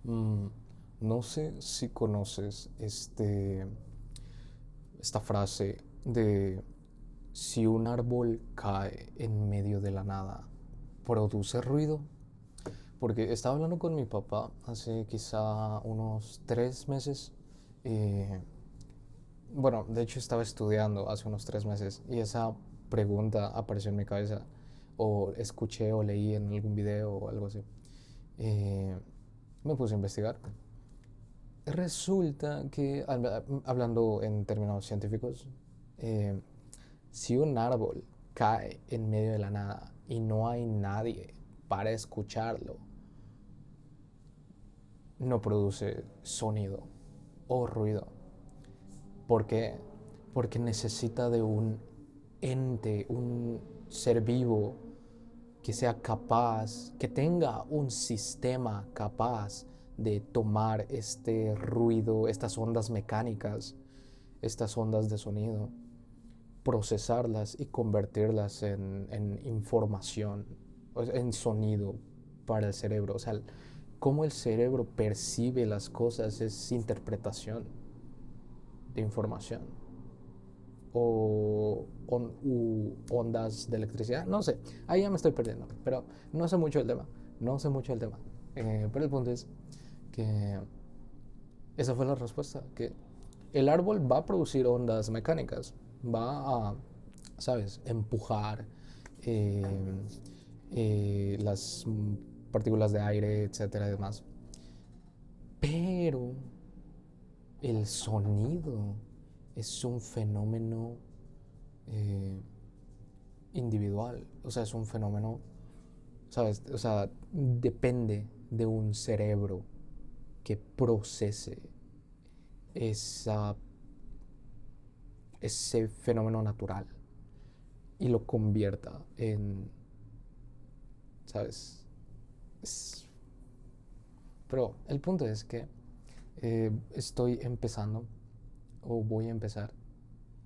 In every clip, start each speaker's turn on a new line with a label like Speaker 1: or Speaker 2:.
Speaker 1: Mm, no sé si conoces esta frase de si un árbol cae en medio de la nada, ¿produce ruido? Porque estaba hablando con mi papá hace quizá unos 3 meses. eh, bueno, de hecho estaba estudiando hace unos 3 meses y esa pregunta apareció en mi cabeza, o escuché o leí en algún video o algo así. Eh, Me puse a investigar. Resulta que, hablando en términos científicos, eh, si un árbol cae en medio de la nada y no hay nadie para escucharlo, no produce sonido o ruido. ¿Por qué? Porque necesita de un ente, un ser vivo que sea capaz, que tenga un sistema capaz de tomar este ruido, estas ondas mecánicas, estas ondas de sonido, procesarlas y convertirlas en información, en sonido para el cerebro. O sea, cómo el cerebro percibe las cosas es interpretación de información. O ondas de electricidad, no sé, ahí ya me estoy perdiendo, pero no sé mucho del tema, no sé mucho del tema. Pero el punto es que esa fue la respuesta, que el árbol va a producir ondas mecánicas, va a, ¿sabes?, empujar eh, las partículas de aire, etcétera, y demás. Pero el sonido es un fenómeno eh, individual, o sea, es un fenómeno, ¿sabes? O sea, depende de un cerebro que procese esa, ese fenómeno natural y lo convierta en, ¿sabes? Es- pero el punto es que estoy empezando, o voy a empezar,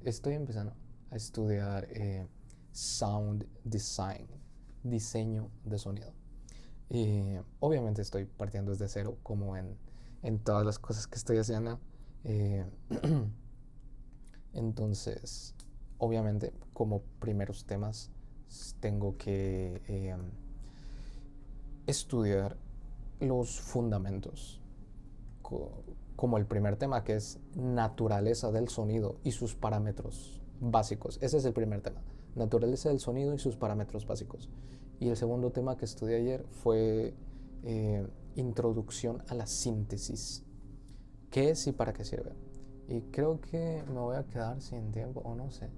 Speaker 1: estoy empezando a estudiar sound design, diseño de sonido. Y obviamente estoy partiendo desde cero, como en todas las cosas que estoy haciendo. Eh, entonces, obviamente, como primeros temas, tengo que estudiar los fundamentos, como el primer tema, que es naturaleza del sonido y sus parámetros básicos. Ese es el primer tema, naturaleza del sonido y sus parámetros básicos. Y el segundo tema que estudié ayer fue introducción a la síntesis. ¿Qué es y para qué sirve? Y creo que me voy a quedar sin tiempo, o no sé.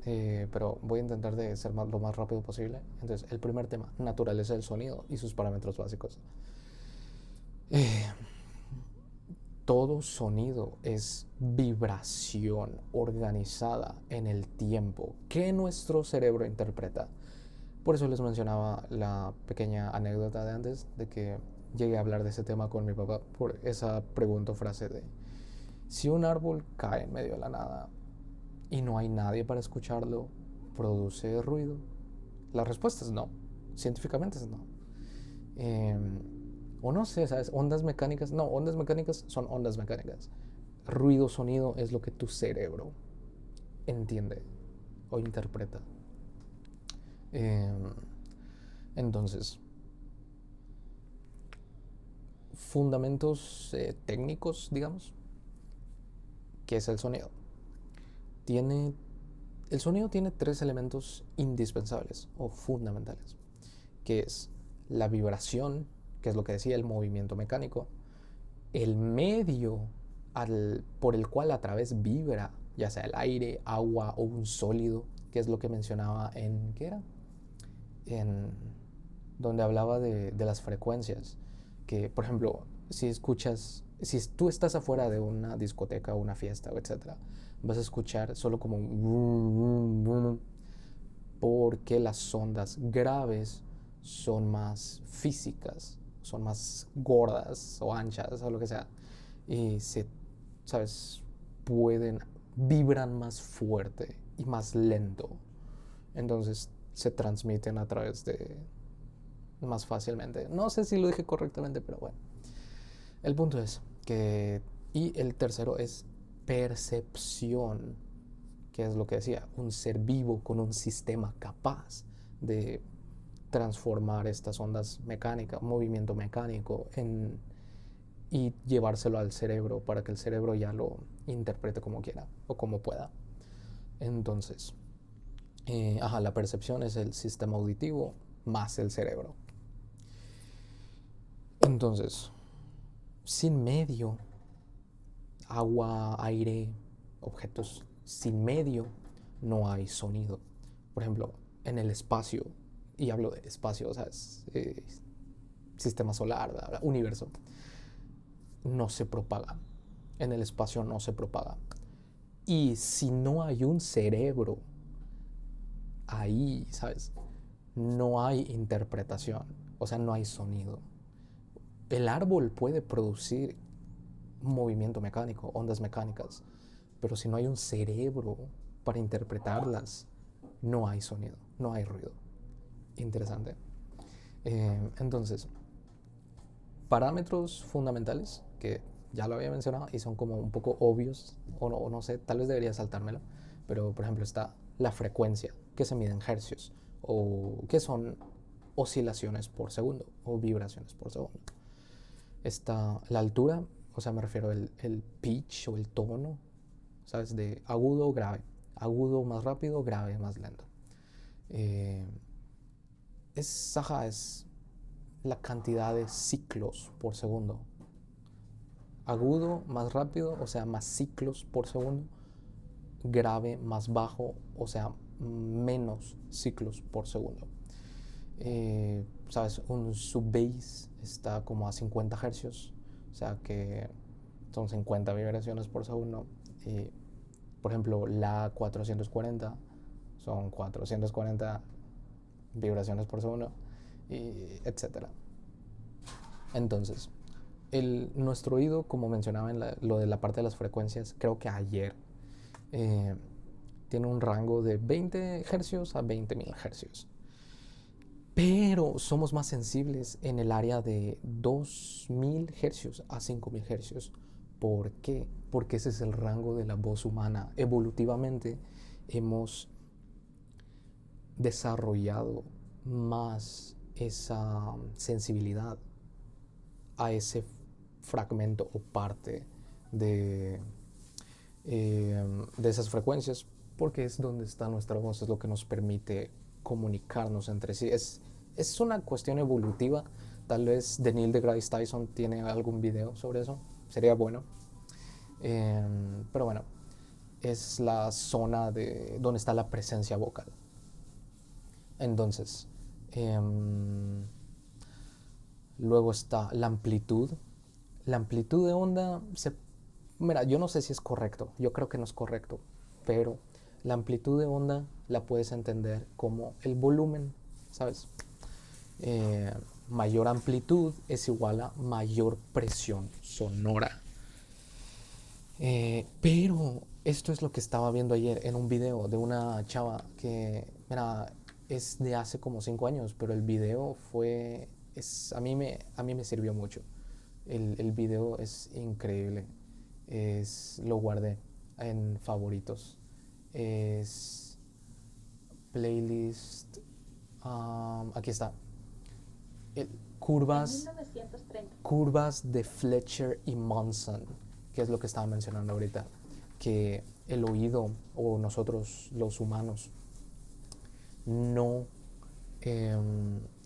Speaker 1: Pero voy a intentar de ser lo más rápido posible. Entonces, el primer tema, naturaleza del sonido y sus parámetros básicos. Eh, Todo sonido es vibración organizada en el tiempo que nuestro cerebro interpreta. Por eso les mencionaba la pequeña anécdota de antes, de que llegué a hablar de ese tema con mi papá por esa pregunta o frase de si un árbol cae en medio de la nada y no hay nadie para escucharlo, ¿produce ruido? La respuesta es no. Científicamente es no. Eh, o no sé, ¿sabes? Ondas mecánicas. No, ondas mecánicas son ondas mecánicas. Ruido, sonido es lo que tu cerebro entiende o interpreta. Eh, entonces, fundamentos técnicos, digamos, ¿qué es el sonido? Tiene, el sonido tiene tres elementos indispensables o fundamentales, que es la vibración, que es lo que decía el movimiento mecánico, el medio por el cual a través vibra, ya sea el aire, agua o un sólido, que es lo que mencionaba en, ¿qué era? En donde hablaba de las frecuencias, que por ejemplo, si escuchas, si tú estás afuera de una discoteca o una fiesta, etcétera, vas a escuchar solo como un porque las ondas graves son más físicas, son más gordas o anchas o lo que sea, y ¿sabes? Pueden, vibran más fuerte y más lento. Entonces se transmiten a través de más fácilmente. No sé si lo dije correctamente, pero bueno. El punto es que, y el tercero es percepción, que es lo que decía, un ser vivo con un sistema capaz de transformar estas ondas mecánicas, movimiento mecánico, y llevárselo al cerebro para que el cerebro ya lo interprete como quiera o como pueda. Entonces, la percepción es el sistema auditivo más el cerebro. Entonces, sin medio, agua, aire, objetos sin medio, no hay sonido. Por ejemplo, en el espacio, y hablo de espacio, o sea, sistema solar, bla, bla, universo, no se propaga. En el espacio no se propaga. Y si no hay un cerebro ahí, ¿sabes? No hay interpretación, o sea, no hay sonido. El árbol puede producir movimiento mecánico, ondas mecánicas, pero si no hay un cerebro para interpretarlas, no hay sonido, no hay ruido. Interesante. Entonces, parámetros fundamentales, que ya lo había mencionado y son como un poco obvios, o no sé, tal vez debería saltármelo, pero por ejemplo está la frecuencia, que se mide en hercios, o que son oscilaciones por segundo, o vibraciones por segundo. Está la altura, o sea, me refiero el pitch o el tono, ¿sabes? De agudo, grave. Agudo más rápido, grave más lento. Es la cantidad de ciclos por segundo. Agudo más rápido, o sea, más ciclos por segundo. Grave más bajo, o sea, menos ciclos por segundo. ¿Sabes? Un subbass está como a 50 hercios, o sea que son 50 vibraciones por segundo. Y, por ejemplo, la 440 son 440 vibraciones por segundo, y etcétera. Entonces, nuestro oído, como mencionaba en lo de la parte de las frecuencias, creo que ayer, tiene un rango de 20 hercios a 20.000 hercios. Pero somos más sensibles en el área de 2.000 hercios a 5.000 hercios. ¿Por qué? Porque ese es el rango de la voz humana. Evolutivamente hemos desarrollado más esa sensibilidad a ese fragmento o parte de, de esas frecuencias, porque es donde está nuestra voz, es lo que nos permite comunicarnos entre sí. Es una cuestión evolutiva. Tal vez de Neil deGrasse Tyson tiene algún video sobre eso, sería bueno. Pero bueno, es la zona de donde está la presencia vocal. Entonces, luego está la amplitud. La amplitud de onda, mira, yo no sé si es correcto, yo creo que no es correcto, pero la amplitud de onda la puedes entender como el volumen, ¿sabes? Mayor amplitud es igual a mayor presión sonora. Pero esto es lo que estaba viendo ayer en un video de una chava que, mira, es de hace como 5 años, pero el video a mí me sirvió mucho. El video es increíble. Lo guardé en favoritos. Es playlist. Aquí está. El, curvas, curvas de Fletcher y Munson, que es lo que estaba mencionando ahorita, que el oído o nosotros los humanos no, eh,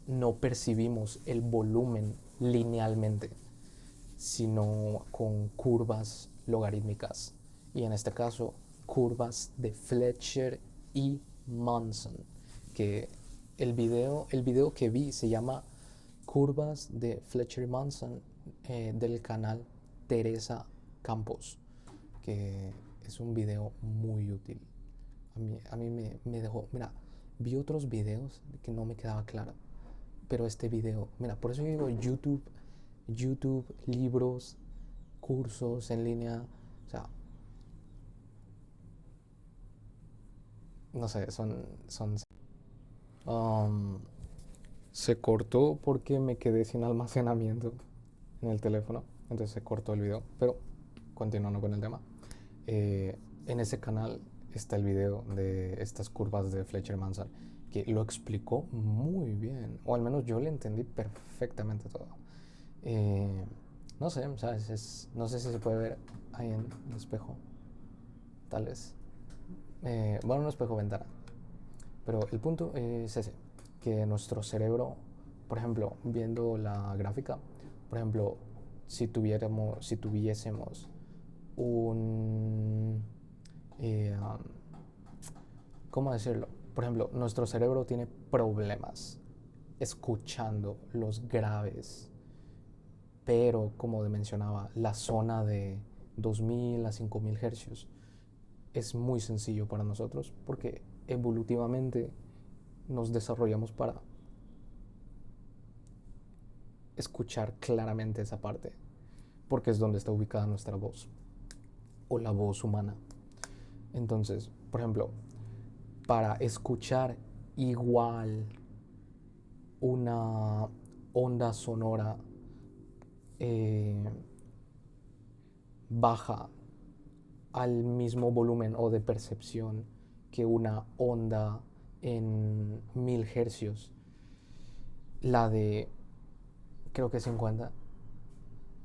Speaker 1: no percibimos el volumen linealmente, sino con curvas logarítmicas, y en este caso curvas de Fletcher y Munson, que el video que vi se llama Curvas de Fletcher y Munson, del canal Teresa Campos, que es un video muy útil. A mí me dejó, mira, vi otros videos que no me quedaba claro, pero este video, mira, por eso yo digo YouTube, libros, cursos en línea, o sea, no sé, um, se cortó porque me quedé sin almacenamiento. en el teléfono, entonces se cortó el video, pero continuando con el tema, en ese canal está el video de estas curvas de Fletcher-Mansell, que lo explicó muy bien, o al menos yo le entendí perfectamente todo. No sé, ¿sabes? No sé si se puede ver ahí en el espejo, tal vez. Bueno, un espejo ventana. Pero el punto es ese, que nuestro cerebro, por ejemplo, viendo la gráfica, por ejemplo, si tuviésemos un... ¿cómo decirlo? Por ejemplo, nuestro cerebro tiene problemas escuchando los graves, pero como mencionaba, la zona de 2000 a 5000 hercios es muy sencillo para nosotros porque evolutivamente nos desarrollamos para escuchar claramente esa parte, porque es donde está ubicada nuestra voz o la voz humana. Entonces, por ejemplo, para escuchar igual una onda sonora baja al mismo volumen o de percepción que una onda en 1000 hercios, la de creo que 50,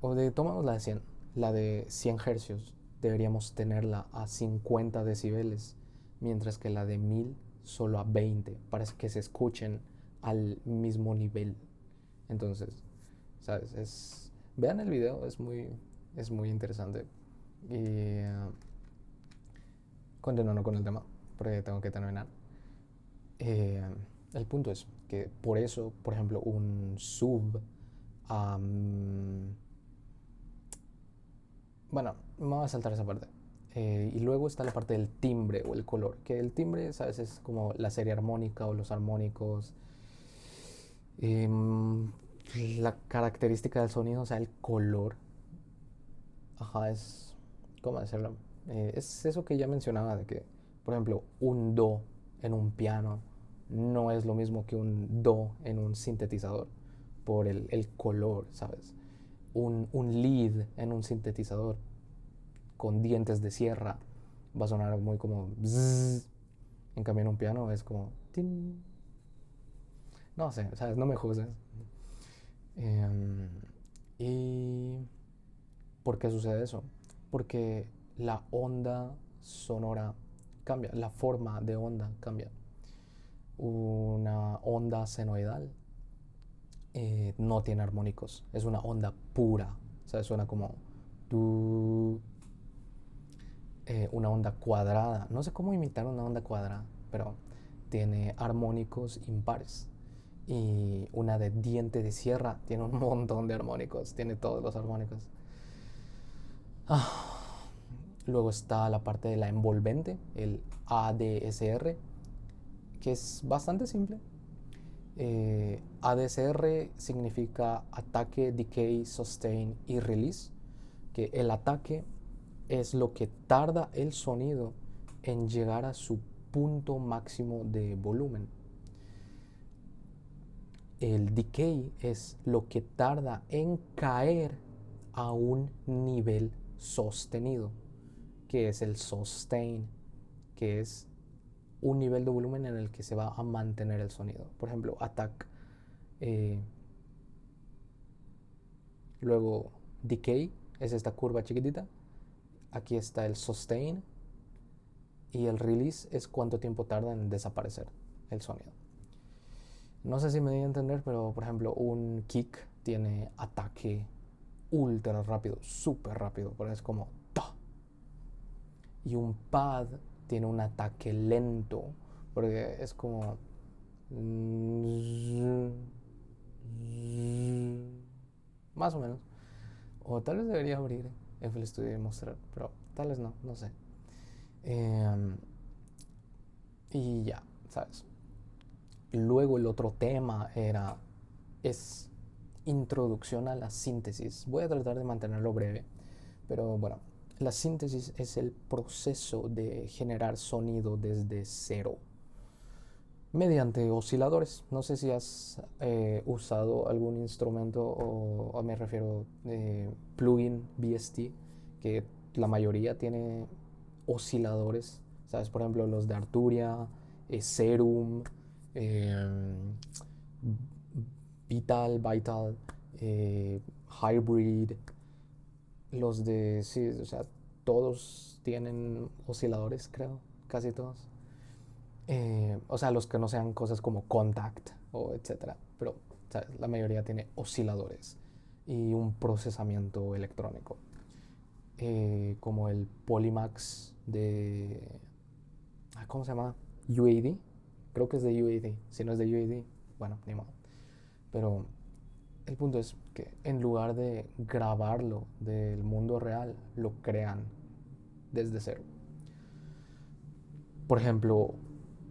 Speaker 1: o de tomamos la de 100, la de 100 hercios deberíamos tenerla a 50 decibeles, mientras que la de 1000 solo a 20, para que se escuchen al mismo nivel. Entonces, ¿sabes? Vean el video, es muy interesante. Y continuando con el tema, porque tengo que terminar. El punto es que por eso, por ejemplo, un sub... bueno, me voy a saltar esa parte. Y luego está la parte del timbre o el color. Que el timbre, ¿sabes? Es como la serie armónica o los armónicos. La característica del sonido, o sea, el color. Ajá, es... ¿cómo decirlo? Es eso que ya mencionaba de que, por ejemplo, un do en un piano no es lo mismo que un do en un sintetizador por el color, ¿sabes? Un lead en un sintetizador con dientes de sierra va a sonar muy como bzzz. En cambio en un piano es como tin. No sé, ¿sabes? No me juzgues. ¿Y por qué sucede eso? Porque la onda sonora cambia, la forma de onda cambia. Una onda senoidal no tiene armónicos, es una onda pura, o sea, suena como tu, una onda cuadrada. No sé cómo imitar una onda cuadrada, pero tiene armónicos impares. Y una de diente de sierra tiene un montón de armónicos, tiene todos los armónicos. Luego está la parte de la envolvente, el ADSR, que es bastante simple. ADSR significa ataque, decay, sustain y release, que el ataque es lo que tarda el sonido en llegar a su punto máximo de volumen. El decay es lo que tarda en caer a un nivel sostenido, que es el sustain, que es un nivel de volumen en el que se va a mantener el sonido. Por ejemplo, attack. Luego decay es esta curva chiquitita. Aquí está el sustain. Y el release es cuánto tiempo tarda en desaparecer el sonido. No sé si me di a entender, pero por ejemplo un kick tiene ataque ultra rápido, súper rápido, pero es como ¡ta! Y un pad tiene un ataque lento, porque es como más o menos. O tal vez debería abrir FL Studio y mostrar, pero tal vez no, no sé. Y ya, ¿sabes? Luego el otro tema es introducción a la síntesis. Voy a tratar de mantenerlo breve, pero bueno, la síntesis es el proceso de generar sonido desde cero. mediante osciladores. No sé si has usado algún instrumento o me refiero plugin VST, que la mayoría tiene osciladores, ¿sabes? Por ejemplo, los de Arturia, Serum, eh, Vital, Hybrid, los de, sí, o sea, todos tienen osciladores, creo, casi todos. O sea, los que no sean cosas como Contact o etcétera, pero ¿sabes? La mayoría tiene osciladores y un procesamiento electrónico, como el Polymax de, ¿cómo se llama? UAD, creo que es de UAD. Si no es de UAD, bueno, ni modo. Pero el punto es que en lugar de grabarlo del mundo real, lo crean desde cero. Por ejemplo,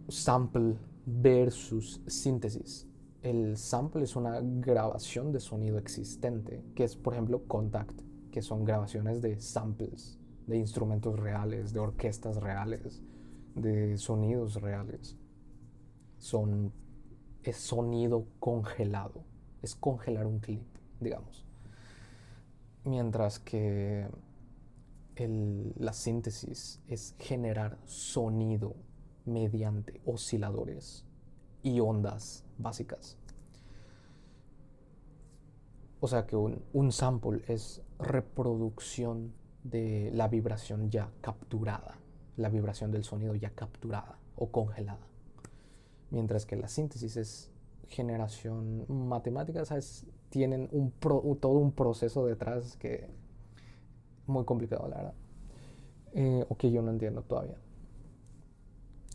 Speaker 1: sample versus síntesis. El sample es una grabación de sonido existente, que es, por ejemplo, Contact, que son grabaciones de samples, de instrumentos reales, de orquestas reales, de sonidos reales. Es sonido congelado, es congelar un clip, digamos. Mientras que la síntesis es generar sonido mediante osciladores y ondas básicas. O sea que un sample es reproducción de la vibración ya capturada, la vibración del sonido ya capturada o congelada. Mientras que la síntesis es generación matemática, ¿sabes? Tienen todo un proceso detrás que es muy complicado, la verdad. O que yo no entiendo todavía.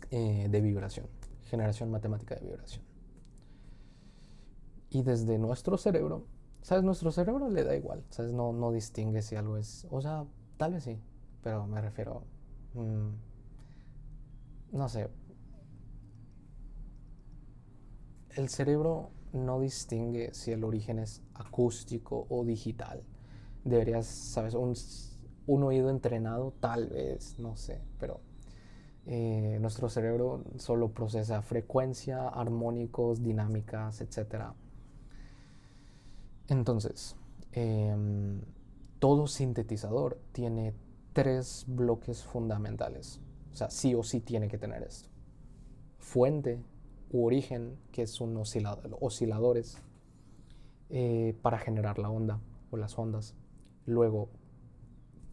Speaker 1: De vibración, generación matemática de vibración. Y desde nuestro cerebro, ¿sabes? Nuestro cerebro le da igual, ¿sabes? No distingue si algo es, o sea, tal vez sí, pero me refiero, no sé, el cerebro no distingue si el origen es acústico o digital. Deberías, ¿sabes? Un oído entrenado, tal vez, no sé, pero nuestro cerebro solo procesa frecuencia, armónicos, dinámicas, etcétera. Entonces, todo sintetizador tiene tres bloques fundamentales. O sea, sí o sí tiene que tener esto. Fuente u origen, que es un osciladores para generar la onda o las ondas. Luego,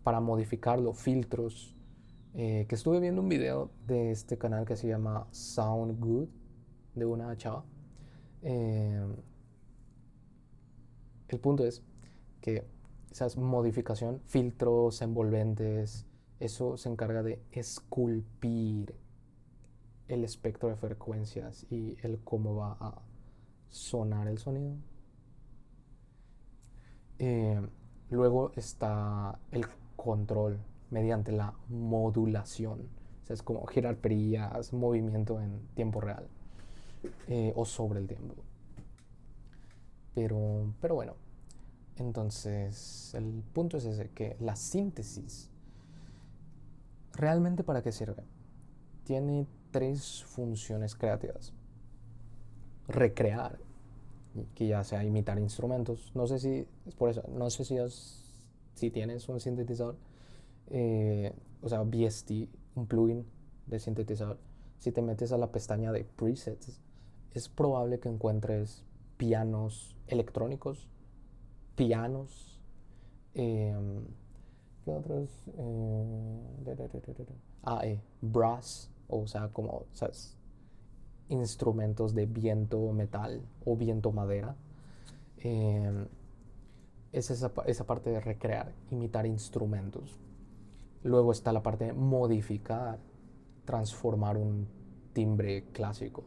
Speaker 1: para modificarlo, filtros. Que estuve viendo un video de este canal que se llama Sound Good, de una chava. El punto es que esas modificación, filtros, envolventes, eso se encarga de esculpir el espectro de frecuencias y el cómo va a sonar el sonido. Eh, Luego está el control mediante la modulación. O sea, es como girar perillas, movimiento en tiempo real o sobre el tiempo. Pero bueno, entonces el punto es ese, que la síntesis, ¿realmente para qué sirve? Tiene tres funciones creativas. Recrear, que ya sea imitar instrumentos. No sé si es por eso, no sé si tienes un sintetizador, o sea, VST, un plugin de sintetizador. Si te metes a la pestaña de presets, es probable que encuentres pianos electrónicos, pianos, ¿qué otros? Brass, o sea, como, ¿sabes? Instrumentos de viento metal o viento madera. Es esa parte de recrear, imitar instrumentos. Luego está la parte de modificar, transformar un timbre clásico.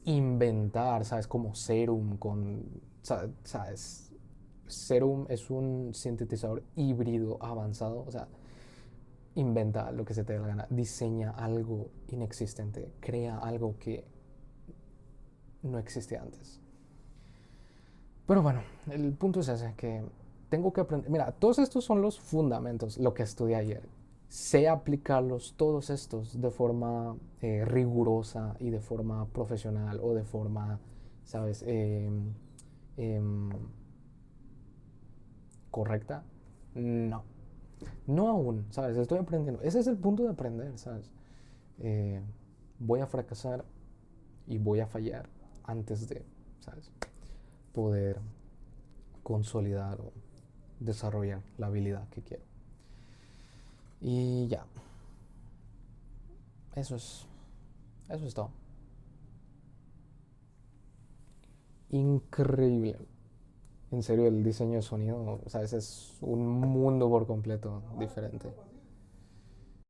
Speaker 1: Inventar, ¿sabes? Como Serum ¿sabes? Serum es un sintetizador híbrido avanzado, o sea, inventa lo que se te dé la gana, diseña algo inexistente, crea algo que no existía antes. Pero bueno, el punto es ese, que tengo que aprender. Mira, todos estos son los fundamentos, lo que estudié ayer. sé aplicarlos todos estos de forma rigurosa y de forma profesional o de forma, ¿sabes? Em, correcta. No, no aún, ¿sabes? Estoy aprendiendo. Ese es el punto de aprender, ¿sabes? Eh, voy a fracasar y voy a fallar antes de, ¿sabes? Poder consolidar o desarrollar la habilidad que quiero. Y ya, eso es, eso es todo. Increíble. En serio, el diseño de sonido, ¿sabes? Es un mundo por completo diferente.